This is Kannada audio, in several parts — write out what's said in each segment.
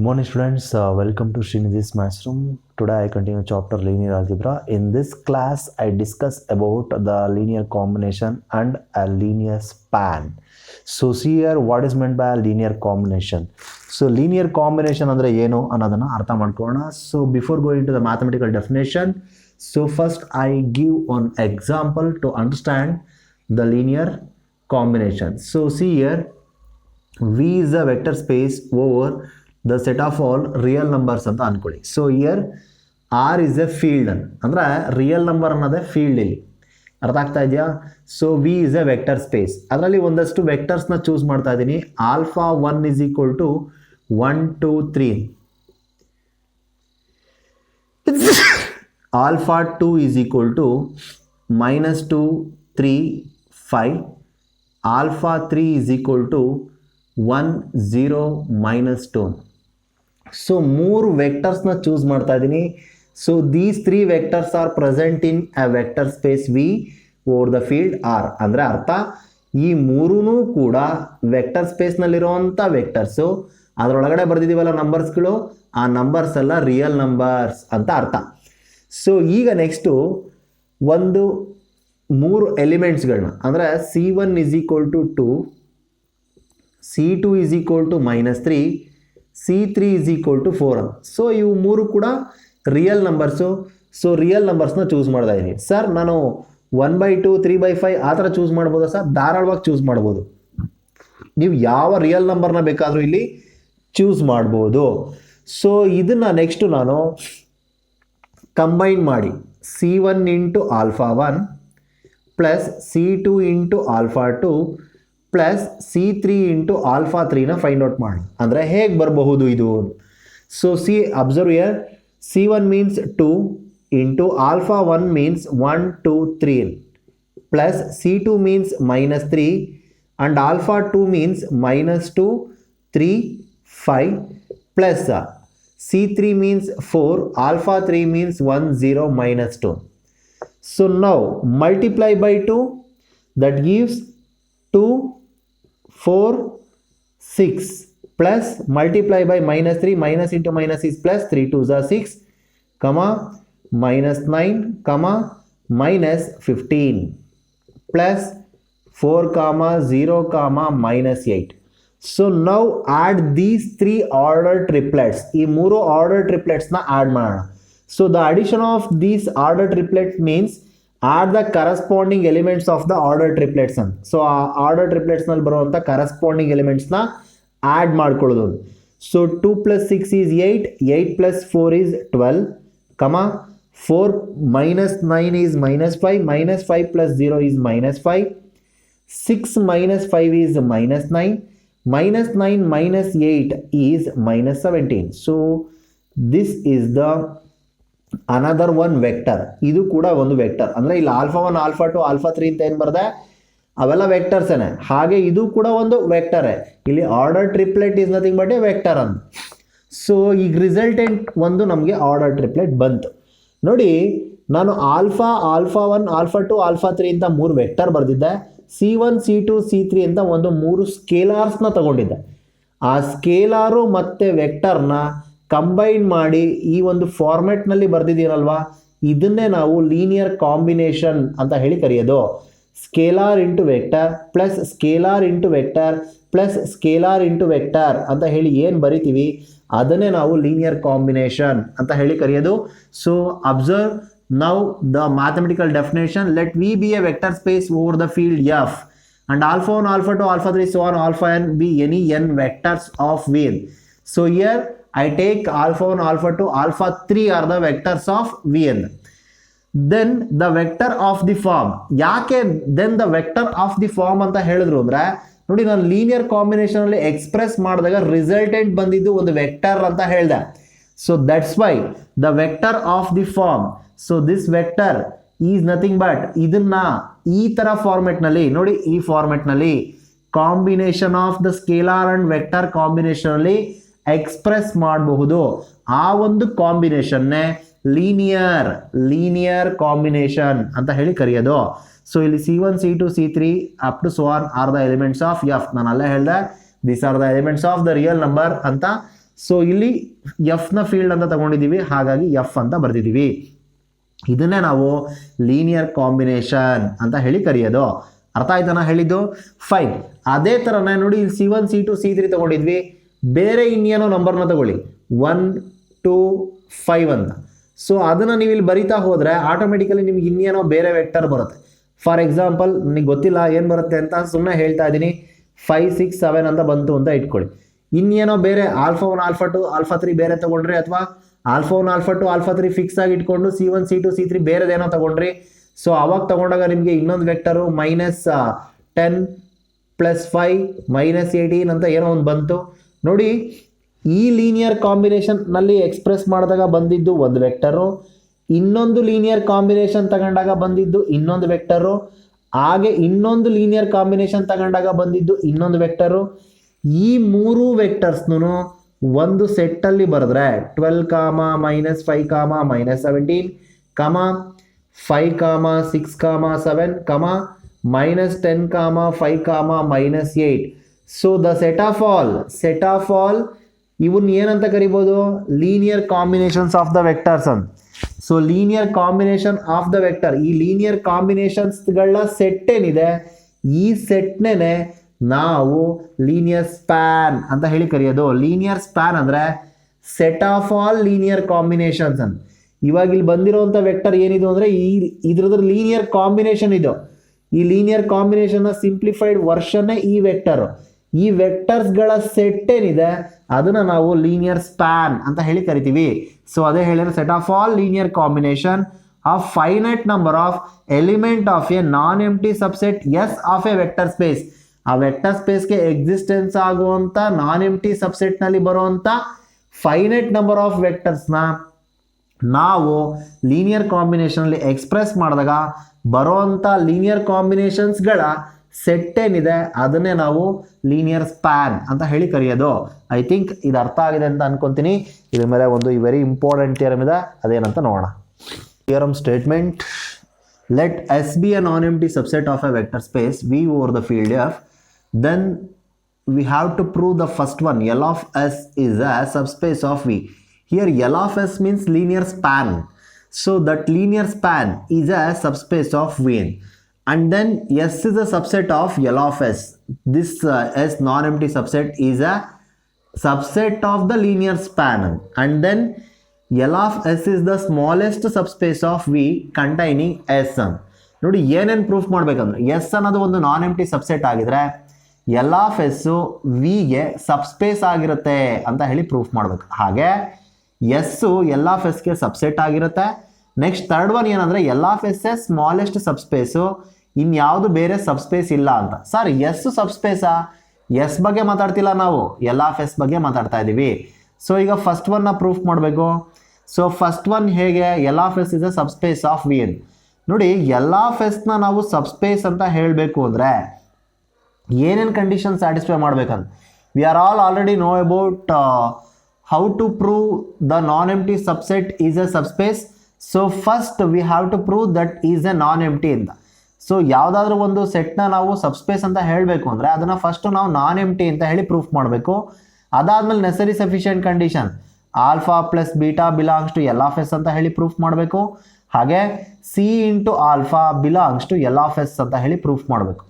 morning students, welcome to Srinidhi's Classroom. Today I continue chapter linear algebra. In this class I discuss about the linear combination and a linear span. So see here what is meant by a linear combination. So linear combination andre ಏನು ಅನ್ನೋದನ್ನ ಅರ್ಥ ಮಾಡ್ಕೊಳ್ಳೋಣ. So before going to the mathematical definition, so first I give an example to understand the linear combination. So see here, V is a vector space over the set of all real numbers ಅಂತ ಅನ್ಕೊಳ್ಳಿ. So here R is a field ಅಂದ್ರೆ ರಿಯಲ್ ನಂಬರ್ ಅನ್ನೋದೇ ಫೀಲ್ಡ್ ಇಲ್ಲಿ ಅರ್ಥ ಆಗ್ತಾ ಇದೆಯಾ. So V is a vector space, ಅದರಲ್ಲಿ ಒಂದಷ್ಟು ವೆಕ್ಟರ್ಸ್ನ ಚೂಸ್ ಮಾಡ್ತಾ ಇದ್ದೀನಿ. Alpha 1 is equal to 1 2 3, alpha 2 is equal to -2 3 5, alpha 3 is equal to 1 0 -2. So ಮೂರು ವೆಕ್ಟರ್ಸ್ನ ಚೂಸ್ ಮಾಡ್ತಾ ಇದ್ದೀನಿ. So these 3 vectors are present in a vector space V over the field R. ಅಂದರೆ ಅರ್ಥ ಈ ಮೂರೂ ಕೂಡ ವೆಕ್ಟರ್ ಸ್ಪೇಸ್ನಲ್ಲಿರುವಂಥ ವೆಕ್ಟರ್ಸು, ಅದರೊಳಗಡೆ ಬರೆದಿದ್ದೀವಲ್ಲ ನಂಬರ್ಸ್ಗಳು, ಆ ನಂಬರ್ಸ್ ಎಲ್ಲ ರಿಯಲ್ ನಂಬರ್ಸ್ ಅಂತ ಅರ್ಥ. ಸೊ ಈಗ ನೆಕ್ಸ್ಟು ಒಂದು 3 ಎಲಿಮೆಂಟ್ಸ್ಗಳನ್ನ ಅಂದರೆ C1 is equal to 2, C2 is equal to -3, C3 is equal to 4. So ಇವು ಮೂರು ಕೂಡ ರಿಯಲ್ ನಂಬರ್ಸು. ಸೊ ರಿಯಲ್ ನಂಬರ್ಸ್ನ ಚೂಸ್ ಮಾಡ್ತಾ ಇದ್ದೀನಿ. ಸರ್ ನಾನು 1/2 3/5 ಆ ಥರ ಚೂಸ್ ಮಾಡ್ಬೋದಾ ಸರ್? ಧಾರಾಳವಾಗಿ ಚೂಸ್ ಮಾಡ್ಬೋದು. ನೀವು ಯಾವ ರಿಯಲ್ ನಂಬರ್ನ ಬೇಕಾದರೂ ಇಲ್ಲಿ ಚೂಸ್ ಮಾಡ್ಬೋದು. ಸೊ ಇದನ್ನು ನೆಕ್ಸ್ಟು ನಾನು ಕಂಬೈನ್ ಮಾಡಿ C1 into alpha 1 plus C2 into alpha 2 plus C3 into alpha 3ನ ಫೈಂಡ್ ಔಟ್ ಮಾಡಿ. ಅಂದರೆ ಹೇಗೆ ಬರಬಹುದು ಇದು? So observe here, C1 means 2 into alpha 1 means 1 2 3 plus C2 means -3 and alpha 2 means -2 3 5 plus C3 means 4, alpha 3 means 1 0 -2. So now multiply by 2, that gives 2 4 6 plus multiply by -3, minus into minus is plus, 3 2s are 6, comma -9, comma -15 plus 4 comma 0 comma -8. So now add these 3 ordered triplets. ಈ ಮೂರು ಆರ್ಡರ್ ಟ್ರಿಪ್ಲೆಟ್ಸ್ನ ಆ್ಯಡ್ ಮಾಡೋಣ. So the addition of these order triplets means add the corresponding elements of the order triplets ಅಂತ. ಸೊ ಆ ಆರ್ಡರ್ ಟ್ರಿಪ್ಲೆಟ್ಸ್ನಲ್ಲಿ ಬರುವಂಥ ಕರಸ್ಪಾಂಡಿಂಗ್ ಎಲಿಮೆಂಟ್ಸ್ನ ಆ್ಯಡ್ ಮಾಡ್ಕೊಳ್ಳೋದು. So 2 + 6 is 8, 8 + 4 is 12, comma 4 - 9 is -5, -5 + 0 is -5, 6 - 5 is -9, -9 - 8 is -17. So this is the another one vector. ಇದು ಕೂಡ ಒಂದು ವೆಕ್ಟರ್. ಅಂದರೆ ಇಲ್ಲಿ ಆಲ್ಫಾ 1 ಆಲ್ಫಾ 2 ಆಲ್ಫಾ 3 ಅಂತ ಏನು ಬರ್ದೆ ಅವೆಲ್ಲ ವೆಕ್ಟರ್ಸೇನೆ. ಹಾಗೆ ಇದು ಕೂಡ ಒಂದು ವೆಕ್ಟರೇ. ಇಲ್ಲಿ order triplet is nothing but A vector ಅಂತ. ಸೊ ಈಗ ರಿಸಲ್ಟೆಂಟ್ ಒಂದು ನಮಗೆ ಆರ್ಡರ್ ಟ್ರಿಪ್ಲೆಟ್ ಬಂತು. ನೋಡಿ, ನಾನು ಆಲ್ಫಾ 1 ಆಲ್ಫಾ 2 ಆಲ್ಫಾ 3 ಅಂತ 3 ವೆಕ್ಟರ್ ಬರೆದಿದ್ದೆ. C1 C2 C3 ಅಂತ ಒಂದು 3 ಸ್ಕೇಲಾರ್ಸ್ನ ತಗೊಂಡಿದ್ದೆ. ಆ ಸ್ಕೇಲಾರು ಮತ್ತು ವೆಕ್ಟರ್ನ ಕಂಬೈನ್ ಮಾಡಿ ಈ ಒಂದು ಫಾರ್ಮೆಟ್ನಲ್ಲಿ ಬರೆದಿದ್ದೀನಲ್ವಾ, ಇದನ್ನೇ ನಾವು ಲೀನಿಯರ್ ಕಾಂಬಿನೇಷನ್ ಅಂತ ಹೇಳಿ ಕರೆಯೋದು. Scalar into vector plus scalar into vector plus scalar into vector ಅಂತ ಹೇಳಿ ಏನು ಬರಿತೀವಿ ಅದನ್ನೇ ನಾವು ಲೀನಿಯರ್ ಕಾಂಬಿನೇಷನ್ ಅಂತ ಹೇಳಿ ಕರೆಯೋದು. So observe now the mathematical definition. Let V be a vector space over the field F and alpha 1 alpha 2 alpha 3 so on alpha n be any n vectors of V. So here I take alpha 1 alpha 2 alpha 3 are the vectors of Vn. Then the vector of the form. ಯಾಕೆ then the vector of the form ಅಂತ ಹೇಳಿದ್ರು ಅಂದ್ರೆ, ನೋಡಿ ನಾನು ಲೀನಿಯರ್ ಕಾಂಬಿನೇಷನ್ ಅಲ್ಲಿ ಎಕ್ಸ್ಪ್ರೆಸ್ ಮಾಡಿದಾಗ ರಿಸಲ್ಟೆಂಟ್ ಬಂದಿದ್ದು ಒಂದು ವೆಕ್ಟರ್ ಅಂತ ಹೇಳಿದೆ. So that's why the vector of the form. So this vector is nothing but ಇದನ್ನ ಈ ಥರ ಫಾರ್ಮೆಟ್ನಲ್ಲಿ ನೋಡಿ, ಈ ಫಾರ್ಮೆಟ್ನಲ್ಲಿ combination of the scalar and vector ಕಾಂಬಿನೇಷನಲ್ಲಿ ಎಕ್ಸ್ಪ್ರೆಸ್ ಮಾಡಬಹುದು. ಆ ಒಂದು ಕಾಂಬಿನೇಷನ್ನೇ ಲೀನಿಯರ್ ಕಾಂಬಿನೇಷನ್ ಅಂತ ಹೇಳಿ ಕರೆಯೋದು. ಸೊ ಇಲ್ಲಿ C1 C2 C3 up to so on are the elements of F. ನಾನು ಅಲ್ಲೇ ಹೇಳಿದೆ, these are the elements of the real number ಅಂತ. ಸೊ ಇಲ್ಲಿ ಎಫ್ನ ಫೀಲ್ಡ್ ಅಂತ ತಗೊಂಡಿದ್ದೀವಿ, ಹಾಗಾಗಿ ಎಫ್ ಅಂತ ಬರೆದಿದ್ದೀವಿ. ಇದನ್ನೇ ನಾವು ಲೀನಿಯರ್ ಕಾಂಬಿನೇಷನ್ ಅಂತ ಹೇಳಿ ಕರೆಯೋದು. ಅರ್ಥ ಆಯ್ತಾನ ಹೇಳಿದ್ದು? ಫೈನ್. ಅದೇ ಥರನೇ ನೋಡಿ, ಇಲ್ಲಿ C1 C2 C3 ತಗೊಂಡಿದ್ವಿ, ಬೇರೆ ಇನ್ನೇನೋ ನಂಬರ್ನ ತಗೊಳ್ಳಿ 1 2 5 ಅಂತ. ಸೊ ಅದನ್ನು ನೀವು ಇಲ್ಲಿ ಬರಿತಾ ಹೋದರೆ ಆಟೋಮೆಟಿಕಲಿ ನಿಮ್ಗೆ ಇನ್ನೇನೋ ಬೇರೆ ವೆಕ್ಟರ್ ಬರುತ್ತೆ. ಫಾರ್ ಎಕ್ಸಾಂಪಲ್ ನಿಮಗೆ ಗೊತ್ತಿಲ್ಲ ಏನು ಬರುತ್ತೆ ಅಂತ ಸುಮ್ಮನೆ ಹೇಳ್ತಾ ಇದ್ದೀನಿ, 5 6 7 ಅಂತ ಬಂತು ಅಂತ ಇಟ್ಕೊಳ್ಳಿ. ಇನ್ನೇನೋ ಬೇರೆ ಆಲ್ಫಾ 1 ಆಲ್ಫಾ 2 ಆಲ್ಫಾ 3 ಬೇರೆ ತಗೊಂಡ್ರಿ, ಅಥವಾ ಆಲ್ಫಾ 1 ಆಲ್ಫಾ 2 ಆಲ್ಫಾ 3 ಫಿಕ್ಸ್ ಆಗಿ ಇಟ್ಕೊಂಡು C1 C2 C3 ಬೇರೆದೇನೋ ತಗೊಂಡ್ರಿ. ಸೊ ಅವಾಗ ತಗೊಂಡಾಗ ನಿಮಗೆ ಇನ್ನೊಂದು ವೆಕ್ಟರು -10 +5 -18 ಅಂತ ಏನೋ ಒಂದು ಬಂತು ನೋಡಿ. ಈ ಲೀನಿಯರ್ ಕಾಂಬಿನೇಷನ್ನಲ್ಲಿ ಎಕ್ಸ್ಪ್ರೆಸ್ ಮಾಡಿದಾಗ ಬಂದಿದ್ದು ಒಂದು ವೆಕ್ಟರು, ಇನ್ನೊಂದು ಲೀನಿಯರ್ ಕಾಂಬಿನೇಷನ್ ತಗೊಂಡಾಗ ಬಂದಿದ್ದು ಇನ್ನೊಂದು ವೆಕ್ಟರು, ಹಾಗೆ ಇನ್ನೊಂದು ಲೀನಿಯರ್ ಕಾಂಬಿನೇಷನ್ ತಗೊಂಡಾಗ ಬಂದಿದ್ದು ಇನ್ನೊಂದು ವೆಕ್ಟರು. ಈ ಮೂರು ವೆಕ್ಟರ್ಸ್ನು ಒಂದು ಸೆಟ್ಟಲ್ಲಿ ಬರೆದ್ರೆ 12, -5, -17, -5, -6, -7, -10, -5, -8. So the set of all ಇವನ್ ಏನಂತ ಕರಿಬೋದು? Linear combinations of the vectors ಅಂತ. So linear combination of the vector, ಈ ಲೀನಿಯರ್ ಕಾಂಬಿನೇಷನ್ಸ್ಗಳ ಸೆಟ್ ಏನಿದೆ, ಈ ಸೆಟ್ನೇ ನಾವು ಲೀನಿಯರ್ ಸ್ಪ್ಯಾನ್ ಅಂತ ಹೇಳಿ ಕರೆಯೋದು. ಲೀನಿಯರ್ ಸ್ಪ್ಯಾನ್ ಅಂದರೆ set of all linear combinations ಅಂತ. ಇವಾಗ ಇಲ್ಲಿ ಬಂದಿರೋಂಥ ವೆಕ್ಟರ್ ಏನಿದು ಅಂದರೆ ಇದ್ರದ್ದು ಲೀನಿಯರ್ ಕಾಂಬಿನೇಷನ್ ಇದು. ಈ ಲೀನಿಯರ್ ಕಾಂಬಿನೇಷನ್ನ ಸಿಂಪ್ಲಿಫೈಡ್ ವರ್ಷನ್ನೇ ಈ ವೆಕ್ಟರು. ಈ ವೆಕ್ಟರ್ಸ್ಗಳ ಸೆಟ್ ಏನಿದೆ ಅದನ್ನು ನಾವು ಲೀನಿಯರ್ ಸ್ಪ್ಯಾನ್ ಅಂತ ಹೇಳಿ ಕರಿತೀವಿ. ಸೊ ಅದೇ ಹೇಳಿದ್ರೆ set of all linear combination of finite number of element of a non empty subset S of a vector space. ಆ ವೆಕ್ಟರ್ ಸ್ಪೇಸ್ಗೆ ಎಕ್ಸಿಸ್ಟೆನ್ಸ್ ಆಗುವಂಥ ನಾನ್ ಎಂಪ್ಟಿ ಸಬ್ಸೆಟ್ನಲ್ಲಿ ಬರುವಂಥ ಫೈನೈಟ್ ನಂಬರ್ ಆಫ್ ವೆಕ್ಟರ್ಸ್ನ ನಾವು ಲೀನಿಯರ್ ಕಾಂಬಿನೇಷನಲ್ಲಿ ಎಕ್ಸ್ಪ್ರೆಸ್ ಮಾಡಿದಾಗ ಬರೋವಂಥ ಲೀನಿಯರ್ ಕಾಂಬಿನೇಷನ್ಸ್ಗಳ ಸೆಟ್ ಏನಿದೆ ಅದನ್ನೇ ನಾವು ಲೀನಿಯರ್ ಸ್ಪ್ಯಾನ್ ಅಂತ ಹೇಳಿ ಕರೆಯೋದು. ಐ ಥಿಂಕ್ ಇದು ಅರ್ಥ ಆಗಿದೆ ಅಂತ ಅನ್ಕೊಂತೀನಿ. ಇದ್ರ ಮೇಲೆ ಒಂದು ವೆರಿ ಇಂಪಾರ್ಟೆಂಟ್ ಥಿಯರಮ್ ಇದೆ, ಅದೇನಂತ ನೋಡೋಣ. Theorem statement: let S be a non-empty subset of a vector space V over the field F, then we have to prove the first one, L of S is a subspace of V. Here L of S means linear span, so that linear span is a subspace of Vn, and then S is a subset of L of S. This S non-empty subset is a subset of the linear span, and then L of S is the smallest subspace of V containing S ಅಂತ. ನೋಡಿ ಏನೇನು ಪ್ರೂಫ್ ಮಾಡಬೇಕಂದ್ರೆ, ಎಸ್ ಅನ್ನೋದು ಒಂದು ನಾನ್ ಎಂಪ್ಟಿ ಸಬ್ಸೆಟ್ ಆಗಿದ್ರೆ ಎಲ್ ಆಫ್ ಎಸ್ಸು ವಿಗೆ ಸಬ್ಸ್ಪೇಸ್ ಆಗಿರುತ್ತೆ ಅಂತ ಹೇಳಿ ಪ್ರೂಫ್ ಮಾಡಬೇಕು. ಹಾಗೆ ಎಸ್ಸು ಎಲ್ ಆಫ್ ಎಸ್ಗೆ ಸಬ್ಸೆಟ್ ಆಗಿರುತ್ತೆ. ನೆಕ್ಸ್ಟ್ ಥರ್ಡ್ ಒನ್ ಏನಂದರೆ L of S S smallest subspace, ಇನ್ಯಾವುದು ಬೇರೆ ಸಬ್ಸ್ಪೇಸ್ ಇಲ್ಲ ಅಂತ. Sir S ಸಬ್ಸ್ಪೇಸಾ? ಎಸ್ ಬಗ್ಗೆ ಮಾತಾಡ್ತಿಲ್ಲ ನಾವು, ಎಲ್ ಆಫ್ ಎಸ್ ಬಗ್ಗೆ ಮಾತಾಡ್ತಾ ಇದ್ದೀವಿ. ಸೊ ಈಗ ಫಸ್ಟ್ ಒನ್ನ ಪ್ರೂಫ್ ಮಾಡಬೇಕು. ಸೊ ಫಸ್ಟ್ ಒನ್ ಹೇಗೆ? L of S is a subspace of V N. ನೋಡಿ ಎಲ್ ಆಫ್ ಎಸ್ನ ನಾವು ಸಬ್ಸ್ಪೇಸ್ ಅಂತ ಹೇಳಬೇಕು ಅಂದರೆ ಏನೇನು ಕಂಡೀಷನ್ ಸ್ಯಾಟಿಸ್ಫೈ ಮಾಡ್ಬೇಕಂತ we are already know about how to prove the non empty subset is a subspace. So first we have to prove that is a non empty ಅಂತ. ಸೊ ಯಾವುದಾದ್ರೂ ಒಂದು ಸೆಟ್ನ ನಾವು ಸಬ್ಸ್ಪೇಸ್ ಅಂತ ಹೇಳಬೇಕು ಅಂದರೆ ಅದನ್ನು ಫಸ್ಟು ನಾವು ನಾನ್ ಎಂಪ್ಟಿ ಅಂತ ಹೇಳಿ ಪ್ರೂಫ್ ಮಾಡಬೇಕು. ಅದಾದಮೇಲೆ necessary sufficient condition alpha plus beta belongs to L of S ಅಂತ ಹೇಳಿ ಪ್ರೂಫ್ ಮಾಡಬೇಕು. ಹಾಗೆ C into alpha belongs to L of S ಅಂತ ಹೇಳಿ ಪ್ರೂಫ್ ಮಾಡಬೇಕು.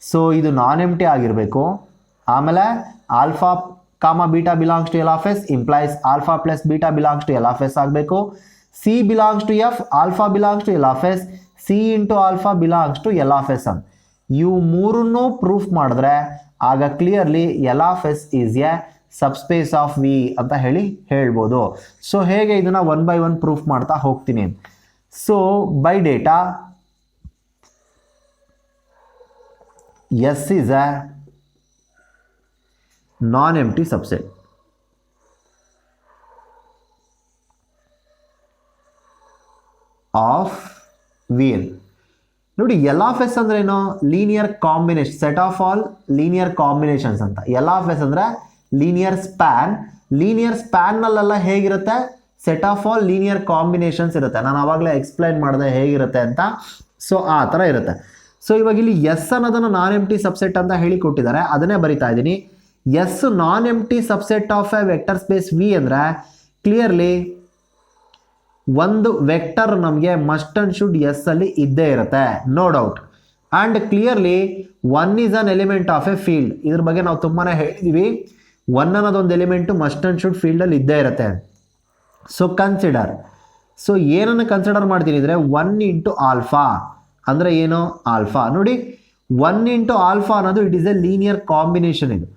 ಸೊ ಇದು ನಾನ್ ಎಂಪ್ಟಿ ಆಗಿರಬೇಕು. ಆಮೇಲೆ alpha comma beta belongs to L of S implies alpha plus beta belongs to L of S ಆಗಬೇಕು. C belongs to F alpha belongs to L of S, C into alpha belongs to L of S ಅಂತ. ಇವು ಮೂರನ್ನು ಪ್ರೂಫ್ ಮಾಡಿದ್ರೆ ಆಗ clearly L of S is a subspace of V ಅಂತ ಹೇಳಿ ಹೇಳ್ಬೋದು. ಸೊ ಹೇಗೆ ಇದನ್ನು ಒನ್ ಬೈ ಒನ್ ಪ್ರೂಫ್ ಮಾಡ್ತಾ ಹೋಗ್ತೀನಿ. So by data S is a non empty subset. Of V N. ನೋಡಿ ಎಲ್ ಆಫ್ ಎಸ್ ಅಂದ್ರೆ ಏನು? Linear combination, set of all linear combinations ಅಂತ. ಎಲ್ ಆಫ್ ಎಸ್ ಅಂದ್ರೆ ಲೀನಿಯರ್ ಸ್ಪ್ಯಾನ್. ಲೀನಿಯರ್ ಸ್ಪ್ಯಾನ್ನಲ್ಲೆಲ್ಲ ಹೇಗಿರುತ್ತೆ? Set of all linear combinations ಇರುತ್ತೆ. ನಾನು ಆವಾಗಲೇ ಎಕ್ಸ್ಪ್ಲೈನ್ ಮಾಡಿದೆ ಹೇಗಿರುತ್ತೆ ಅಂತ. ಸೊ ಆ ಥರ ಇರುತ್ತೆ. ಸೊ ಇವಾಗ ಇಲ್ಲಿ ಎಸ್ ಅನ್ನೋದನ್ನು ನಾನ್ ಎಂಪ್ಟಿ ಸಬ್ಸೆಟ್ ಅಂತ ಹೇಳಿ ಕೊಟ್ಟಿದ್ದಾರೆ, ಅದನ್ನೇ ಬರಿತಾ ಇದ್ದೀನಿ. S non empty subset of a vector space V ಅಂದರೆ ಕ್ಲಿಯರ್ಲಿ ಒಂದು ವೆಕ್ಟರ್ ನಮಗೆ ಮಸ್ಟ್ ಅಂಡ್ ಶುಡ್ ಎಸ್ ಅಲ್ಲಿ ಇದ್ದೇ ಇರುತ್ತೆ, no doubt. And clearly one is an element of a field. ಇದ್ರ ಬಗ್ಗೆ ನಾವು ತುಂಬಾ ಹೇಳಿದ್ವಿ, ಒನ್ ಅನ್ನೋದೊಂದು ಎಲಿಮೆಂಟು ಮಸ್ಟ್ ಅಂಡ್ ಶುಡ್ ಫೀಲ್ಡಲ್ಲಿ ಇದ್ದೇ ಇರುತ್ತೆ. ಸೊ ಕನ್ಸಿಡರ್, ಸೊ ಏನನ್ನು ಕನ್ಸಿಡರ್ ಮಾಡ್ತೀನಿ ಅಂದರೆ 1 ಇಂಟು ಆಲ್ಫಾ ಅಂದರೆ ಏನು, ಆಲ್ಫಾ. ನೋಡಿ 1 ಇಂಟು ಆಲ್ಫಾ ಅನ್ನೋದು it is a linear combination. ಇದು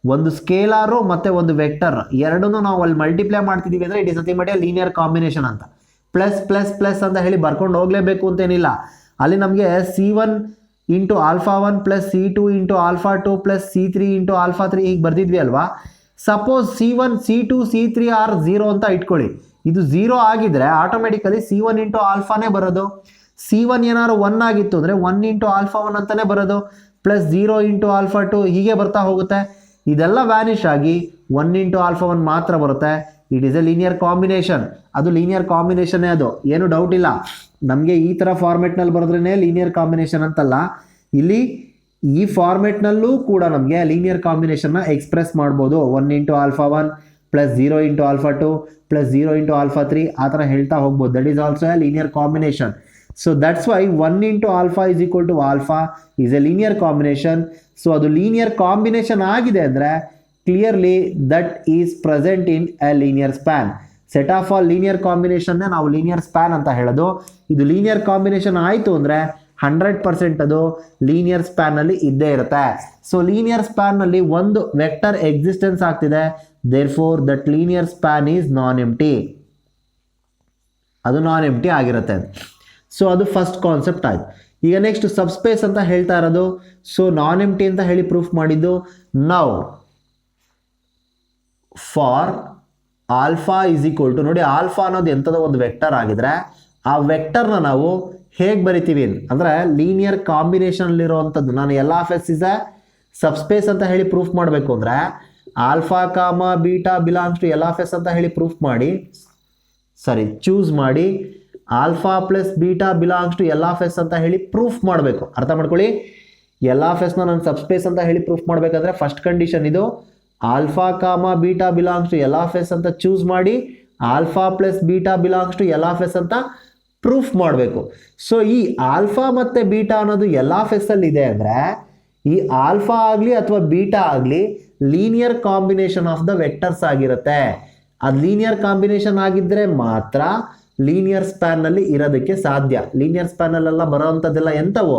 ಒಂದು ಸ್ಕೇಲಾರು ಮತ್ತು ಒಂದು ವೆಕ್ಟರ್ ಎರಡನ್ನೂ ನಾವು ಅಲ್ಲಿ ಮಲ್ಟಿಪ್ಲೈ ಮಾಡ್ತಿದ್ದೀವಿ ಅಂದರೆ it is nothing but A linear combination ಅಂತ. ಪ್ಲಸ್ ಪ್ಲಸ್ ಪ್ಲಸ್ ಅಂತ ಹೇಳಿ ಬರ್ಕೊಂಡು ಹೋಗಲೇಬೇಕು ಅಂತೇನಿಲ್ಲ. ಅಲ್ಲಿ ನಮಗೆ C1 into alpha 1 plus C2 into alpha 2 plus C3 into alpha 3 ಹೀಗೆ ಬರ್ದಿದ್ವಿ ಅಲ್ವಾ. Suppose C1 C2 C3 R 0 ಅಂತ ಇಟ್ಕೊಳ್ಳಿ. ಇದು 0 ಆಗಿದ್ರೆ ಆಟೋಮೆಟಿಕಲಿ C1 ಇಂಟು ಆಲ್ಫಾನೇ ಬರೋದು. C1 ಏನಾದ್ರು 1 ಆಗಿತ್ತು ಅಂದರೆ 1 ಇಂಟು ಆಲ್ಫಾ 1 ಅಂತಲೇ ಬರೋದು. ಪ್ಲಸ್ 0 ಇಂಟು ಆಲ್ಫಾ 2 ಹೀಗೆ ಬರ್ತಾ ಹೋಗುತ್ತೆ. ಇದೆಲ್ಲ ವ್ಯಾನಿಷ್ ಆಗಿ 1 ಇಂಟು ಆಲ್ಫಾ 1 ಮಾತ್ರ ಬರುತ್ತೆ. It is a linear combination. ಅದು ಲೀನಿಯರ್ ಕಾಂಬಿನೇಷನ್ನೇ, ಅದು ಏನು ಡೌಟ್ ಇಲ್ಲ. ನಮಗೆ ಈ ಥರ ಫಾರ್ಮೆಟ್ನಲ್ಲಿ ಬರೆದ್ರೇ ಲೀನಿಯರ್ ಕಾಂಬಿನೇಷನ್ ಅಂತಲ್ಲ, ಇಲ್ಲಿ ಈ ಫಾರ್ಮೆಟ್ನಲ್ಲೂ ಕೂಡ ನಮಗೆ ಲೀನಿಯರ್ ಕಾಂಬಿನೇಷನ್ನ ಎಕ್ಸ್ಪ್ರೆಸ್ ಮಾಡ್ಬೋದು. 1 into alpha 1 plus 0 into alpha 2 plus 0 into alpha 3 ಆ ಥರ ಹೇಳ್ತಾ ಹೋಗ್ಬೋದು. That is also a linear combination. So that's why 1 into alpha is equal to alpha is a linear combination. So ಅದು ಲೀನಿಯರ್ ಕಾಂಬಿನೇಷನ್ ಆಗಿದೆ ಅಂದರೆ clearly that is present in a linear span. Set of all linear ಕಾಂಬಿನೇಷನ್ನೇ ನಾವು ಲೀನಿಯರ್ ಸ್ಪ್ಯಾನ್ ಅಂತ ಹೇಳೋದು. ಇದು ಲೀನಿಯರ್ ಕಾಂಬಿನೇಷನ್ ಆಯಿತು ಅಂದರೆ 100% ಅದು ಲೀನಿಯರ್ ಸ್ಪ್ಯಾನಲ್ಲಿ ಇದ್ದೇ ಇರುತ್ತೆ. ಸೊ ಲೀನಿಯರ್ ಸ್ಪ್ಯಾನ್ನಲ್ಲಿ ಒಂದು ವೆಕ್ಟರ್ ಎಕ್ಸಿಸ್ಟೆನ್ಸ್ ಆಗ್ತಿದೆ, therefore that linear span is non empty. ಅದು ನಾನ್ ಎಂಟಿ ಆಗಿರುತ್ತೆ. ಸೊ ಅದು ಫಸ್ಟ್ ಕಾನ್ಸೆಪ್ಟ್ ಆಯ್ತು. ಈಗ ನೆಕ್ಸ್ಟ್ ಸಬ್ಸ್ಪೇಸ್ ಅಂತ ಹೇಳ್ತಾ ಇರೋದು. ಸೊ ನಾನ್ ಎಂಟಿ ಅಂತ ಹೇಳಿ ಪ್ರೂಫ್ ಮಾಡಿದ್ದು. Now for alpha is equal to, ನೋಡಿ ಆಲ್ಫಾ ಅನ್ನೋದು ಎಂಥದೋ ಒಂದು ವೆಕ್ಟರ್ ಆಗಿದ್ರೆ ಆ ವೆಕ್ಟರ್ನ ನಾವು ಹೇಗೆ ಬರಿತೀವಿ ಅಂದರೆ ಲೀನಿಯರ್ ಕಾಂಬಿನೇಷನಲ್ಲಿರುವಂಥದ್ದು. ನಾನು L of S is a subspace ಅಂತ ಹೇಳಿ ಪ್ರೂಫ್ ಮಾಡಬೇಕು ಅಂದರೆ alpha comma beta belongs to L of S ಅಂತ ಹೇಳಿ ಪ್ರೂಫ್ ಮಾಡಿ, ಚೂಸ್ ಮಾಡಿ alpha plus beta belongs to L of S ಅಂತ ಹೇಳಿ ಪ್ರೂಫ್ ಮಾಡಬೇಕು. ಅರ್ಥ ಮಾಡ್ಕೊಳ್ಳಿ, ಎಲ್ ಆಫ್ ಎಸ್ನ ನಾನು ಸಬ್ಸ್ಪೇಸ್ ಅಂತ ಹೇಳಿ ಪ್ರೂಫ್ ಮಾಡಬೇಕಾದ್ರೆ ಫಸ್ಟ್ ಕಂಡೀಷನ್ ಇದು, alpha comma beta belongs to L of S ಅಂತ ಚೂಸ್ ಮಾಡಿ alpha plus beta belongs to L of S ಅಂತ ಪ್ರೂಫ್ ಮಾಡಬೇಕು. ಸೊ ಈ ಆಲ್ಫಾ ಮತ್ತು ಬೀಟಾ ಅನ್ನೋದು ಎಲ್ ಆಫ್ ಎಸ್ ಅಲ್ಲಿ ಇದೆ ಅಂದರೆ ಈ ಆಲ್ಫಾ ಆಗಲಿ ಅಥವಾ ಬೀಟಾ ಆಗಲಿ linear combination of the vectors ಆಗಿರುತ್ತೆ. ಅದು ಲೀನಿಯರ್ ಕಾಂಬಿನೇಷನ್ ಆಗಿದ್ದರೆ ಮಾತ್ರ ಲೀನಿಯರ್ ಸ್ಪ್ಯಾನ್ನಲ್ಲಿ ಇರೋದಕ್ಕೆ ಸಾಧ್ಯ. ಲೀನಿಯರ್ ಸ್ಪ್ಯಾನಲ್ಲೆಲ್ಲ ಬರೋವಂಥದ್ದೆಲ್ಲ ಎಂಥವು,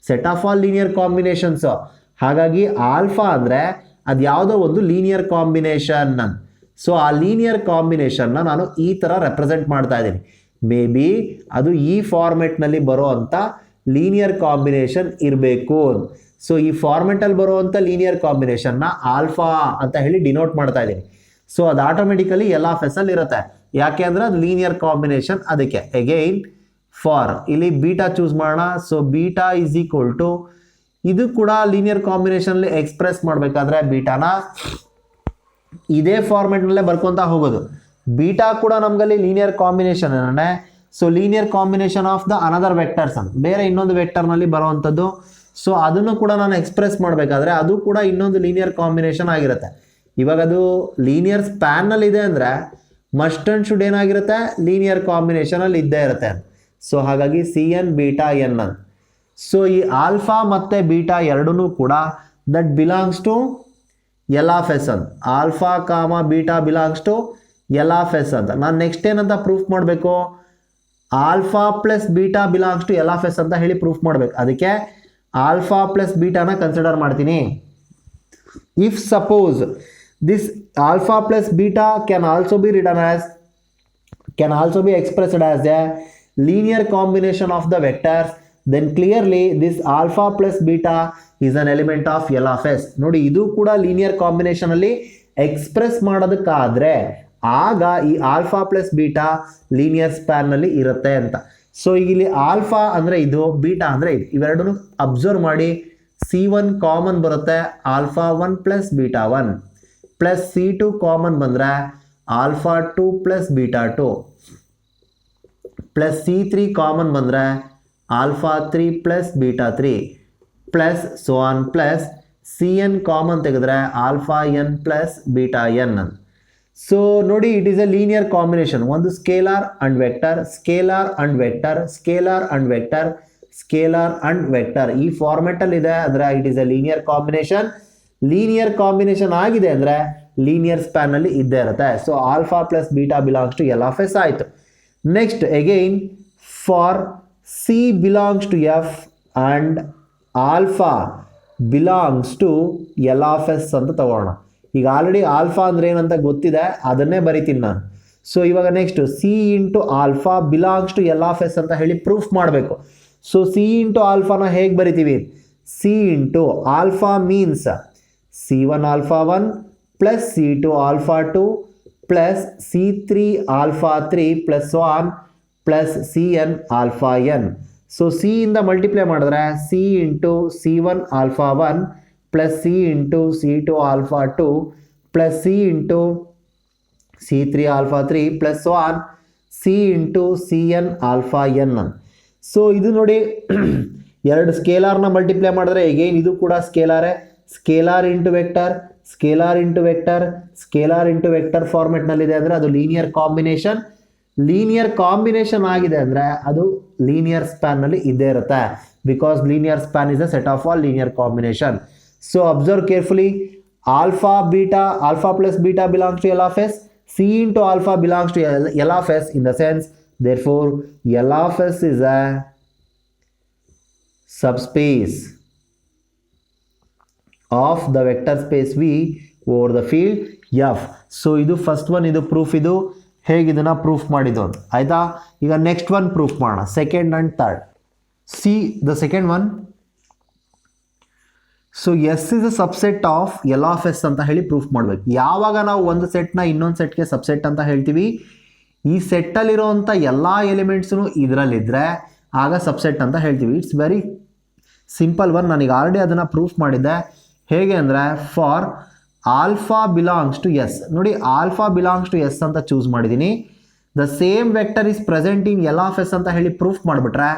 set of all linear combinations. ಹಾಗಾಗಿ ಆಲ್ಫಾ ಅಂದರೆ ಅದು ಯಾವುದೋ ಒಂದು ಲೀನಿಯರ್ ಕಾಂಬಿನೇಷನ್. ಸೊ ಆ ಲೀನಿಯರ್ ಕಾಂಬಿನೇಷನ್ನ ನಾನು ಈ ಥರ ರೆಪ್ರೆಸೆಂಟ್ ಮಾಡ್ತಾ ಇದ್ದೀನಿ. ಮೇ ಬಿ ಅದು ಈ ಫಾರ್ಮೆಟ್ನಲ್ಲಿ ಬರೋ ಅಂಥ ಲೀನಿಯರ್ ಕಾಂಬಿನೇಷನ್ ಇರಬೇಕು. ಸೊ ಈ ಫಾರ್ಮೆಟಲ್ಲಿ ಬರುವಂಥ ಲೀನಿಯರ್ ಕಾಂಬಿನೇಷನ್ನ ಆಲ್ಫಾ ಅಂತ ಹೇಳಿ ಡಿನೋಟ್ ಮಾಡ್ತಾ ಇದ್ದೀನಿ. ಸೊ ಅದು ಆಟೋಮೆಟಿಕಲಿ ಎಲ್ ಆಫ್ ಎಸ್ ಅಲ್ಲಿ ಇರುತ್ತೆ. ಯಾಕೆ ಅಂದರೆ ಅದು ಲೀನಿಯರ್ ಕಾಂಬಿನೇಷನ್. ಅದಕ್ಕೆ ಅಗೈನ್ ಫಾರ್ ಇಲ್ಲಿ ಬೀಟಾ ಚೂಸ್ ಮಾಡೋಣ. So beta is equal to, ಇದು ಕೂಡ ಲೀನಿಯರ್ ಕಾಂಬಿನೇಷನಲ್ಲಿ ಎಕ್ಸ್ಪ್ರೆಸ್ ಮಾಡಬೇಕಾದ್ರೆ ಬೀಟಾನ ಇದೇ ಫಾರ್ಮೆಟ್ನಲ್ಲೇ ಬರ್ಕೊತಾ ಹೋಗೋದು. ಬೀಟಾ ಕೂಡ ನಮಗಲ್ಲಿ linear combination. So linear combination of the another vectors ಅಂತ ಬೇರೆ ಇನ್ನೊಂದು ವೆಕ್ಟರ್ನಲ್ಲಿ ಬರುವಂಥದ್ದು. ಸೊ ಅದನ್ನು ಕೂಡ ನಾನು ಎಕ್ಸ್ಪ್ರೆಸ್ ಮಾಡಬೇಕಾದ್ರೆ ಅದು ಕೂಡ ಇನ್ನೊಂದು ಲೀನಿಯರ್ ಕಾಂಬಿನೇಷನ್ ಆಗಿರುತ್ತೆ. ಇವಾಗ ಅದು ಲೀನಿಯರ್ ಸ್ಪ್ಯಾನ್ನಲ್ಲಿ ಇದೆ ಅಂದರೆ ಮಸ್ಟ್ ಅಂಡ್ ಶುಡ್ ಏನಾಗಿರುತ್ತೆ, ಲೀನಿಯರ್ ಕಾಂಬಿನೇಷನಲ್ಲಿ ಇದ್ದೇ ಇರುತ್ತೆ. ಸೊ ಹಾಗಾಗಿ CN ಬೀಟಾ ಎನ್ ಅಂತ. ಸೊ ಈ ಆಲ್ಫಾ ಮತ್ತು ಬೀಟಾ ಎರಡೂ ಕೂಡ that belongs to L of S ಅಂತ. Alpha comma beta belongs to L of S ಅಂತ. ನಾನು ನೆಕ್ಸ್ಟ್ ಏನಂತ ಪ್ರೂಫ್ ಮಾಡಬೇಕು, alpha plus beta belongs to L of S ಅಂತ ಹೇಳಿ ಪ್ರೂಫ್ ಮಾಡಬೇಕು. ಅದಕ್ಕೆ ಆಲ್ಫಾ ಪ್ಲಸ್ ಬೀಟಾನ ಕನ್ಸಿಡರ್ ಮಾಡ್ತೀನಿ. If suppose this alpha plus beta can also be return as, can also be expressed as A linear combination of the vectors, then clearly this alpha plus beta is an element of L of S. ನೋಡಿ ಇದು ಕೂಡ ಲೀನಿಯರ್ ಕಾಂಬಿನೇಷನ್ ಅಲ್ಲಿ ಎಕ್ಸ್ಪ್ರೆಸ್ ಮಾಡೋದಕ್ಕಾದ್ರೆ ಆಗ ಈ alpha plus beta linear span ನಲ್ಲಿ ಇರುತ್ತೆ ಅಂತ. ಸೊ ಈಗ ಇಲ್ಲಿ ಆಲ್ಫಾ ಅಂದರೆ ಇದು, ಬೀಟಾ ಅಂದರೆ ಇದು, ಇವೆರಡನ್ನು ಅಬ್ಸರ್ವ್ ಮಾಡಿ. C1 ಕಾಮನ್ ಬರುತ್ತೆ, alpha 1 plus beta 1 plus C2 common ಬಂದರೆ alpha 2 plus beta 2 plus C3 common ಬಂದರೆ alpha 3 plus beta 3 plus so on plus C N common ತೆಗೆದ್ರೆ alpha N plus beta N. So ನೋಡಿ, it is a linear combination. ಒಂದು scalar and vector, scalar and vector, scalar and vector, scalar and vector, ಈ ಫಾರ್ಮೆಟ್ ಅಲ್ಲಿ ಇದೆ ಅಂದ್ರೆ it is a linear combination. Linear combination ಆಗಿದೆ ಅಂದ್ರೆ ಲೀನಿಯರ್ ಸ್ಪ್ಯಾನ್ ಅಲ್ಲಿ ಇದ್ದೇ ಇರುತ್ತೆ. So alpha plus beta belongs to L of S ಆಯಿತು. Next again for C belongs to F and alpha belongs to L of S ಅಂತ ತಗೋಣ. ಈಗ ಆಲ್ರೆಡಿ ಆಲ್ಫಾ ಅಂದ್ರೆ ಏನಂತ ಗೊತ್ತಿದೆ, ಅದನ್ನೇ ಬರಿತೀನಿ ನಾನು. ಸೊ ಇವಾಗ next C into alpha belongs to L of S ಅಂತ ಹೇಳಿ ಪ್ರೂಫ್ ಮಾಡಬೇಕು. ಸೊ ಸಿ ಇಂಟು ಆಲ್ಫಾನ ಹೇಗೆ ಬರಿತೀವಿ? C into alpha means C1 alpha 1 plus C2 alpha 2 plus C3 alpha 3 plus 1 plus Cn alpha n. So C ಇಂದ ಮಲ್ಟಿಪ್ಲೈ ಮಾಡಿದ್ರೆ C into C1 alpha 1 plus C into C2 alpha 2 plus C into C3 alpha 3 plus 1 C into Cn alpha n. ಸೊ ಇದು ನೋಡಿ, ಎರಡು ಸ್ಕೇಲಾರ್ನ ಮಲ್ಟಿಪ್ಲೈ ಮಾಡಿದ್ರೆ ಅಗೈನ್ ಇದು ಕೂಡ ಸ್ಕೇಲಾರೇ. Scalar into vector, scalar into vector, scalar into vector ಫಾರ್ಮೆಟ್ನಲ್ಲಿದೆ ಅಂದರೆ ಅದು ಲೀನಿಯರ್ ಕಾಂಬಿನೇಷನ್. ಲೀನಿಯರ್ ಕಾಂಬಿನೇಷನ್ ಆಗಿದೆ ಅಂದರೆ ಅದು ಲೀನಿಯರ್ ಸ್ಪ್ಯಾನ್ನಲ್ಲಿ ಇದ್ದೇ ಇರುತ್ತೆ. Because linear span is a set of all linear combination. So observe carefully, alpha beta, alpha plus beta belongs to L of S, C into alpha belongs to L of S. In the sense therefore L of S is a subspace of the vector space V over the field F. So ಇದು ಫಸ್ಟ್ ಒನ್, ಇದು ಪ್ರೂಫ್. ಇದು ಹೇಗೆ ಇದನ್ನ ಪ್ರೂಫ್ ಮಾಡಿದ್ದು ಅಂತ ಆಯ್ತಾ. ಈಗ ನೆಕ್ಸ್ಟ್ ಒನ್ ಪ್ರೂಫ್ ಮಾಡೋಣ, second and third. See the second one. So S is a subset of L of S ಅಂತ ಹೇಳಿ ಪ್ರೂಫ್ ಮಾಡಬೇಕು. ಯಾವಾಗ ನಾವು ಒಂದು ಸೆಟ್ನ ಇನ್ನೊಂದು ಸೆಟ್ಗೆ ಸಬ್ಸೆಟ್ ಅಂತ ಹೇಳ್ತೀವಿ, ಈ ಸೆಟ್ಟಲ್ಲಿರೋವಂಥ ಎಲ್ಲ ಎಲಿಮೆಂಟ್ಸು ಇದರಲ್ಲಿದ್ದರೆ ಆಗ ಸಬ್ಸೆಟ್ ಅಂತ ಹೇಳ್ತೀವಿ. It's very simple one. ನನಗೆ ಆಲ್ರೆಡಿ ಅದನ್ನು ಪ್ರೂಫ್ ಮಾಡಿದ್ದೆ. ಹೇಗೆ ಅಂದರೆ for alpha belongs to S. ನೋಡಿ, ಆಲ್ಫಾ ಬಿಲಾಂಗ್ಸ್ ಟು ಎಸ್ ಅಂತ ಚೂಸ್ ಮಾಡಿದ್ದೀನಿ. The same vector is present in L of S ಅಂತ ಹೇಳಿ ಪ್ರೂಫ್ ಮಾಡಿಬಿಟ್ರೆ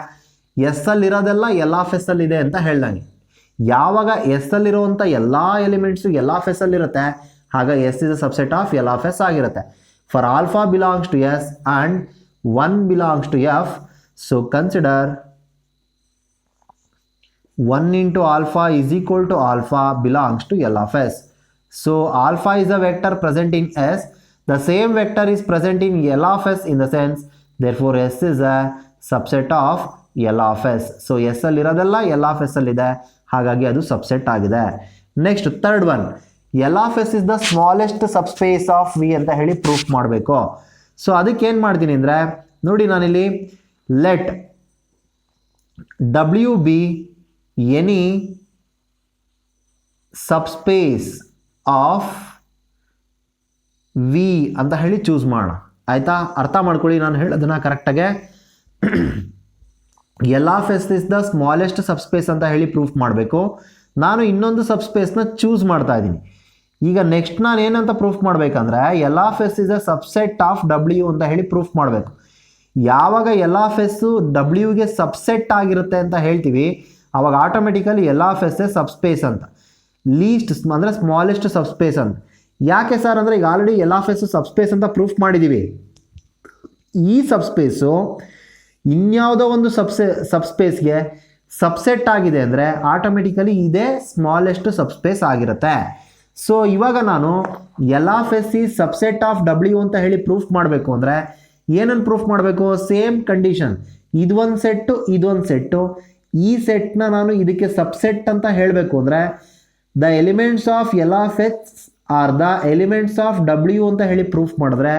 ಎಸ್ ಅಲ್ಲಿರೋದೆಲ್ಲ ಎಲ್ ಆಫ್ ಎಸ್ ಅಲ್ಲಿದೆ ಅಂತ ಹೇಳ್ದಂಗೆ. ಯಾವಾಗ ಎಸ್ ಅಲ್ಲಿರುವಂಥ ಎಲ್ಲ ಎಲಿಮೆಂಟ್ಸು ಎಲ್ ಆಫ್ ಎಸ್ ಅಲ್ಲಿರುತ್ತೆ ಆಗ S is a subset of L of S ಆಗಿರುತ್ತೆ. For alpha belongs to S and 1 belongs to F, so consider 1 into alpha is equal to alpha belongs to L of S. So alpha is a vector present in S. The same vector is present in L of S in the sense, therefore S is a subset of L of S. So S ಅಲ್ಲಿರೋದೆಲ್ಲ L of S ಅಲ್ಲಿದೆ, ಹಾಗಾಗಿ ಅದು ಸಬ್ಸೆಟ್ ಆಗಿದೆ. Next third one, L of S is the smallest subspace of V ಅಂತ ಹೇಳಿ ಪ್ರೂಫ್ ಮಾಡಬೇಕು. ಸೊ ಅದಕ್ಕೆ ಏನು ಮಾಡ್ತೀನಿ ಅಂದರೆ, ನೋಡಿ ನಾನಿಲ್ಲಿ let W be any subspace of V ಅಂತ ಹೇಳಿ ಚೂಸ್ ಮಾಡೋಣ. ಆಯಿತಾ, ಅರ್ಥ ಮಾಡ್ಕೊಳ್ಳಿ, ನಾನು ಹೇಳೋದನ್ನ ಕರೆಕ್ಟಾಗೆ. L of S is the smallest subspace ಅಂತ ಹೇಳಿ ಪ್ರೂಫ್ ಮಾಡಬೇಕು. ನಾನು ಇನ್ನೊಂದು ಸಬ್ಸ್ಪೇಸ್ನ ಚೂಸ್ ಮಾಡ್ತಾ ಇದ್ದೀನಿ. ಈಗ ನೆಕ್ಸ್ಟ್ ನಾನು ಏನಂತ ಪ್ರೂಫ್ ಮಾಡಬೇಕಂದ್ರೆ L of S is a subset of W ಅಂತ ಹೇಳಿ ಪ್ರೂಫ್ ಮಾಡಬೇಕು. ಯಾವಾಗ ಎಲ್ ಆಫ್ ಎಸ್ಸು ಡಬ್ಲ್ಯೂಗೆ ಸಬ್ಸೆಟ್ ಆಗಿರುತ್ತೆ ಅಂತ ಹೇಳ್ತೀವಿ ಆವಾಗ automatically L of S a subspace ಅಂತ, ಲೀಸ್ಟ್ ಅಂದರೆ ಸ್ಮಾಲೆಸ್ಟ್ ಸಬ್ಸ್ಪೇಸ್ ಅಂತ. ಯಾಕೆ ಸರ್ ಅಂದರೆ ಈಗ already L of S subspace ಅಂತ ಪ್ರೂಫ್ ಮಾಡಿದ್ದೀವಿ. ಈ ಸಬ್ಸ್ಪೇಸು ಇನ್ಯಾವುದೋ ಒಂದು ಸಬ್ಸ್ಪೇಸ್ಗೆ ಸಬ್ಸೆಟ್ ಆಗಿದೆ ಅಂದರೆ ಆಟೋಮೆಟಿಕಲಿ ಇದೇ ಸ್ಮಾಲೆಸ್ಟ್ ಸಬ್ಸ್ಪೇಸ್ ಆಗಿರುತ್ತೆ. ಸೊ ಇವಾಗ ನಾನು ಎಲ್ ಆಫ್ ಎಸ್ ಈ ಸಬ್ಸೆಟ್ ಆಫ್ ಡಬ್ಲ್ಯೂ ಅಂತ ಹೇಳಿ ಪ್ರೂಫ್ ಮಾಡಬೇಕು ಅಂದರೆ ಏನನ್ನು ಪ್ರೂಫ್ ಮಾಡಬೇಕು? ಸೇಮ್ ಕಂಡೀಷನ್, ಇದೊಂದು ಸೆಟ್ಟು ಇದೊಂದು ಸೆಟ್ಟು, ಈ ಸೆಟ್ನ ನಾನು ಇದಕ್ಕೆ ಸಬ್ಸೆಟ್ ಅಂತ ಹೇಳಬೇಕು ಅಂದರೆ the elements of L of S are the elements of W ಅಂತ ಹೇಳಿ ಪ್ರೂಫ್ ಮಾಡಿದ್ರೆ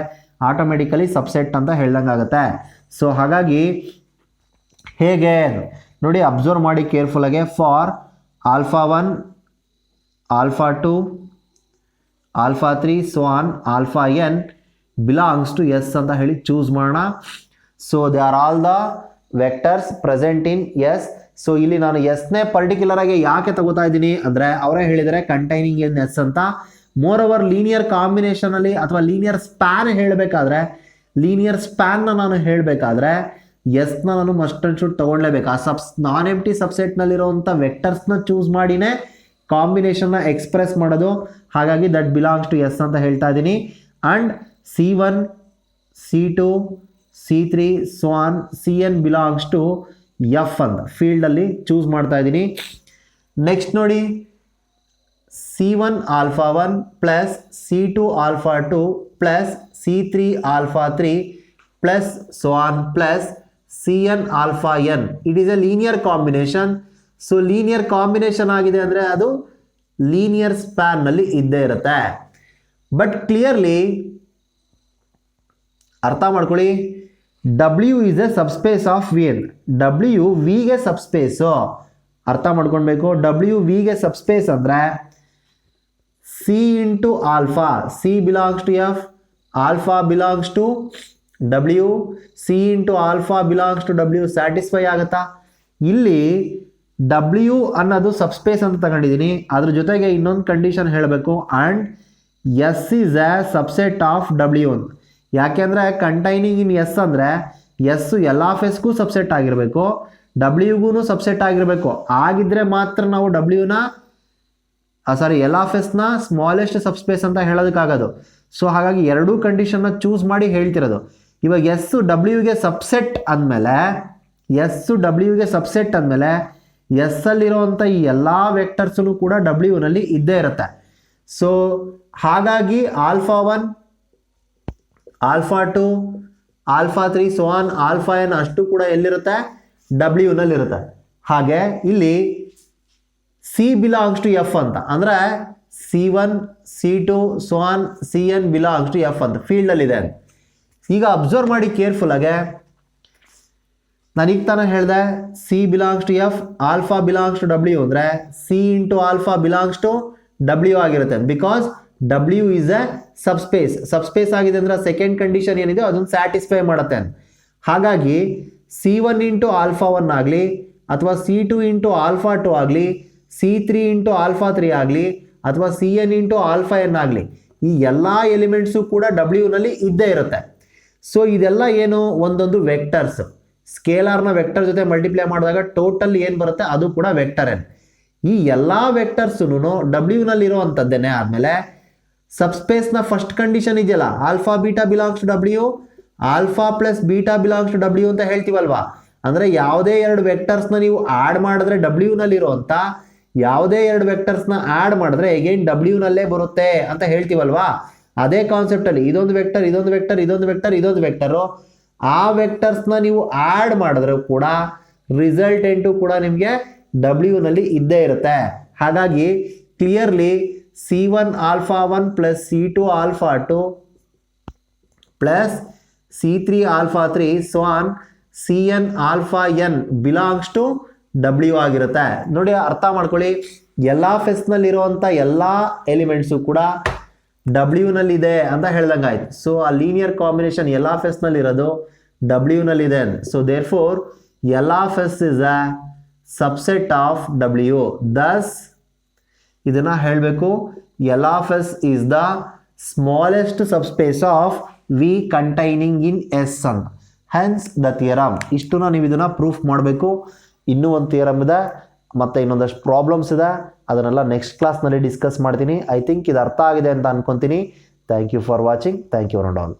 ಆಟೋಮೆಟಿಕಲಿ ಸಬ್ಸೆಟ್ ಅಂತ ಹೇಳ್ದಂಗಾಗುತ್ತೆ. ಸೊ ಹಾಗಾಗಿ ಹೇಗೆ ನೋಡಿ, ಅಬ್ಸರ್ವ್ ಮಾಡಿ ಕೇರ್ಫುಲ್ಲಾಗೆ. For alpha 1, alpha 2, alpha 3, so on alpha N belongs to S ಅಂತ ಹೇಳಿ ಚೂಸ್ ಮಾಡೋಣ. So they are all the vectors present in S. So ಇಲ್ಲಿ ನಾನು ಎಸ್ನೇ ಪರ್ಟಿಕ್ಯುಲರ್ ಆಗಿ ಯಾಕೆ ತಗೋತಾ ಇದ್ದೀನಿ ಅಂದರೆ ಅವರೇ ಹೇಳಿದರೆ ಕಂಟೈನಿಂಗ್ ಇನ್ ಎಸ್ ಅಂತ. ಮೋರ್ ಓವರ್ ಲೀನಿಯರ್ ಕಾಂಬಿನೇಷನಲ್ಲಿ ಅಥವಾ ಲೀನಿಯರ್ ಸ್ಪ್ಯಾನ್ ಹೇಳಬೇಕಾದ್ರೆ, ಲೀನಿಯರ್ ಸ್ಪ್ಯಾನ್ನ ನಾನು ಹೇಳಬೇಕಾದ್ರೆ ಎಸ್ನ ನಾನು ಮಸ್ಟ್ ಅಂಡ್ ಶುಡ್ ತೊಗೊಳ್ಲೇಬೇಕು. ಆ ನಾನ್ ಎಂಟಿ ಸಬ್ಸೆಟ್ನಲ್ಲಿರೋವಂಥ ವೆಕ್ಟರ್ಸ್ನ ಚೂಸ್ ಮಾಡಿನೇ ಕಾಂಬಿನೇಷನ್ನ ಎಕ್ಸ್ಪ್ರೆಸ್ ಮಾಡೋದು. ಹಾಗಾಗಿ ದಟ್ ಬಿಲಾಂಗ್ಸ್ ಟು ಎಸ್ ಅಂತ ಹೇಳ್ತಾ ಇದ್ದೀನಿ. And C1 C2 C3 so on Cn belongs to F ಅಂತ ಫೀಲ್ಡಲ್ಲಿ ಚೂಸ್ ಮಾಡ್ತಾ ಇದ್ದೀನಿ. ನೆಕ್ಸ್ಟ್ ನೋಡಿ, C1 alpha 1 plus C2 alpha 2 plus C3 alpha 3 plus so on plus Cn alpha n. It is a linear combination. So linear combination ಆಗಿದೆ ಅಂದರೆ ಅದು ಲೀನಿಯರ್ ಸ್ಪ್ಯಾನ್ನಲ್ಲಿ ಇದ್ದೇ ಇರುತ್ತೆ. ಬಟ್ ಕ್ಲಿಯರ್ಲಿ ಅರ್ಥ ಮಾಡ್ಕೊಳ್ಳಿ, W is a subspace of V n. W ವಿಗೆ ಸಬ್ಸ್ಪೇಸು, ಅರ್ಥ ಮಾಡ್ಕೊಳ್ಬೇಕು. W ವಿಗೆ ಸಬ್ಸ್ಪೇಸ್ ಅಂದರೆ C into alpha, C belongs to F, alpha belongs to W, C into alpha belongs to W satisfy ಆಗುತ್ತಾ? ಇಲ್ಲಿ W ಅನ್ನೋದು ಸಬ್ಸ್ಪೇಸ್ ಅಂತ ತಗೊಂಡಿದ್ದೀನಿ. ಅದ್ರ ಜೊತೆಗೆ ಇನ್ನೊಂದು ಕಂಡೀಷನ್ ಹೇಳಬೇಕು, and S is a subset of W. ಯಾಕೆಂದರೆ ಕಂಟೈನಿಂಗ್ ಇನ್ ಎಸ್ ಅಂದರೆ ಎಸ್ ಎಲ್ ಆಫ್ ಎಸ್ಗೂ ಸಬ್ಸೆಟ್ ಆಗಿರಬೇಕು, ಡಬ್ಲ್ಯೂಗೂ ಸಬ್ಸೆಟ್ ಆಗಿರಬೇಕು. ಆಗಿದ್ರೆ ಮಾತ್ರ ನಾವು ಎಲ್ ಆಫ್ ಎಸ್ನ ಸ್ಮಾಲೆಸ್ಟ್ ಸಬ್ಸ್ಪೇಸ್ ಅಂತ ಹೇಳೋದಕ್ಕಾಗೋದು. ಸೊ ಹಾಗಾಗಿ ಎರಡೂ ಕಂಡೀಷನ್ನ ಚೂಸ್ ಮಾಡಿ ಹೇಳ್ತಿರೋದು. ಇವಾಗ ಎಸ್ ಡಬ್ಲ್ಯೂಗೆ ಸಬ್ಸೆಟ್ ಅಂದಮೇಲೆ ಎಸ್ ಅಲ್ಲಿರೋವಂಥ ಈ ಎಲ್ಲ ವೆಕ್ಟರ್ಸೂ ಕೂಡ ಡಬ್ಲ್ಯೂನಲ್ಲಿ ಇದ್ದೇ ಇರುತ್ತೆ. ಸೊ ಹಾಗಾಗಿ alpha 1 alpha 2 alpha 3 so on alpha N ಅಷ್ಟು ಕೂಡ ಎಲ್ಲಿರುತ್ತೆ? ಡಬ್ಲ್ಯೂನಲ್ಲಿರುತ್ತೆ. ಹಾಗೆ ಇಲ್ಲಿ ಸಿ ಬಿಲಾಂಗ್ಸ್ ಟು ಎಫ್ ಅಂತ ಅಂದರೆ C1 C2 so on Cn belongs to F ಅಂತ ಫೀಲ್ಡಲ್ಲಿದೆ. ಈಗ ಅಬ್ಸರ್ವ್ ಮಾಡಿ ಕೇರ್ಫುಲ್ಲಾಗೆ, ನಾನೀಗ ತಾನೇ ಹೇಳಿದೆ C belongs to F, alpha belongs to W ಅಂದರೆ C into alpha belongs to W ಆಗಿರುತ್ತೆ. Because W is a subspace ಆಗಿದೆ ಅಂದರೆ ಸೆಕೆಂಡ್ ಕಂಡೀಷನ್ ಏನಿದೆ ಅದನ್ನು ಸ್ಯಾಟಿಸ್ಫೈ ಮಾಡುತ್ತೆ. ಹಾಗಾಗಿ C1 ಇಂಟು ಆಲ್ಫಾ 1 ಆಗಲಿ ಅಥವಾ C2 ಇಂಟು ಆಲ್ಫಾ 2 ಆಗಲಿ, C3 ಇಂಟು ಆಲ್ಫಾ 3 ಆಗಲಿ ಅಥವಾ Cn ಇಂಟು ಆಲ್ಫಾ ಎನ್ ಆಗಲಿ, ಈ ಎಲ್ಲ ಎಲಿಮೆಂಟ್ಸು ಕೂಡ ಡಬ್ಲ್ಯೂನಲ್ಲಿ ಇದ್ದೇ ಇರುತ್ತೆ. ಸೊ ಇದೆಲ್ಲ ಏನು? ಒಂದೊಂದು ವೆಕ್ಟರ್ಸ್. ಸ್ಕೇಲಾರ್ನ ವೆಕ್ಟರ್ ಜೊತೆ ಮಲ್ಟಿಪ್ಲೈ ಮಾಡಿದಾಗ ಟೋಟಲ್ ಏನು ಬರುತ್ತೆ ಅದು ಕೂಡ ವೆಕ್ಟರ್ ಎನ್. ಈ ಎಲ್ಲ ವೆಕ್ಟರ್ಸು ಡಬ್ಲ್ಯೂನಲ್ಲಿರೋ ಅಂಥದ್ದೇನೆ. ಆದಮೇಲೆ ಸಬ್ಸ್ಪೇಸ್ನ ಫಸ್ಟ್ ಕಂಡೀಷನ್ ಇದೆಯಲ್ಲ, alpha beta belongs to W, alpha plus beta belongs to W ಅಂತ ಹೇಳ್ತೀವಲ್ವಾ. ಅಂದರೆ ಯಾವುದೇ ಎರಡು ವೆಕ್ಟರ್ಸ್ನ ನೀವು ಆ್ಯಡ್ ಮಾಡಿದ್ರೆ ಡಬ್ಲ್ಯೂನಲ್ಲಿರೋಂಥ ಯಾವುದೇ ಎರಡು ವೆಕ್ಟರ್ಸ್ನ ಆ್ಯಡ್ ಮಾಡಿದ್ರೆ ಎಗೇನ್ ಡಬ್ಲ್ಯೂನಲ್ಲೇ ಬರುತ್ತೆ ಅಂತ ಹೇಳ್ತೀವಲ್ವಾ. ಅದೇ ಕಾನ್ಸೆಪ್ಟಲ್ಲಿ ಇದೊಂದು ವೆಕ್ಟರ್ ಇದೊಂದು ವೆಕ್ಟರ್ ಇದೊಂದು ವೆಕ್ಟರ್ ಇದೊಂದು ವೆಕ್ಟರು, ಆ ವೆಕ್ಟರ್ಸ್ನ ನೀವು ಆ್ಯಡ್ ಮಾಡಿದ್ರೆ ಕೂಡ ರಿಸಲ್ಟೆಂಟು ಕೂಡ ನಿಮಗೆ ಡಬ್ಲ್ಯೂನಲ್ಲಿ ಇದ್ದೇ ಇರುತ್ತೆ. ಹಾಗಾಗಿ clearly C1 alpha 1 plus C2 alpha 2 plus C3 alpha 3 so on Cn alpha N belongs to W ಆಗಿರುತ್ತೆ. ನೋಡಿ ಅರ್ಥ ಮಾಡ್ಕೊಳ್ಳಿ, ಎಲ್ ಆಫ್ ಎಸ್ನಲ್ಲಿರುವಂಥ ಎಲ್ಲ ಎಲಿಮೆಂಟ್ಸು ಕೂಡ ಡಬ್ಲ್ಯೂನಲ್ಲಿದೆ ಅಂತ ಹೇಳ್ದಂಗೆ ಆಯ್ತು. ಸೊ ಆ ಲೀನಿಯರ್ ಕಾಂಬಿನೇಷನ್ ಎಲ್ ಆಫ್ ಎಸ್ನಲ್ಲಿರೋದು ಡಬ್ಲ್ಯೂನಲ್ಲಿದೆ. So therefore L of S is a subset of W. Thus ಇದನ್ನು ಹೇಳಬೇಕು, L of S is the smallest subspace of V containing in S ಅಂತ. Hence the theorem. ಇಷ್ಟನ್ನ ನೀವು ಇದನ್ನು ಪ್ರೂಫ್ ಮಾಡಬೇಕು. ಇನ್ನೂ ಒಂದು ಥಿಯರಮ್ ಇದೆ ಮತ್ತು ಇನ್ನೊಂದಷ್ಟು ಪ್ರಾಬ್ಲಮ್ಸ್ ಇದೆ, ಅದನ್ನೆಲ್ಲ ನೆಕ್ಸ್ಟ್ ಕ್ಲಾಸ್ನಲ್ಲಿ ಡಿಸ್ಕಸ್ ಮಾಡ್ತೀನಿ. ಐ ಥಿಂಕ್ ಇದು ಅರ್ಥ ಆಗಿದೆ ಅಂತ ಅನ್ಕೊತೀನಿ. Thank you for watching. Thank you one all.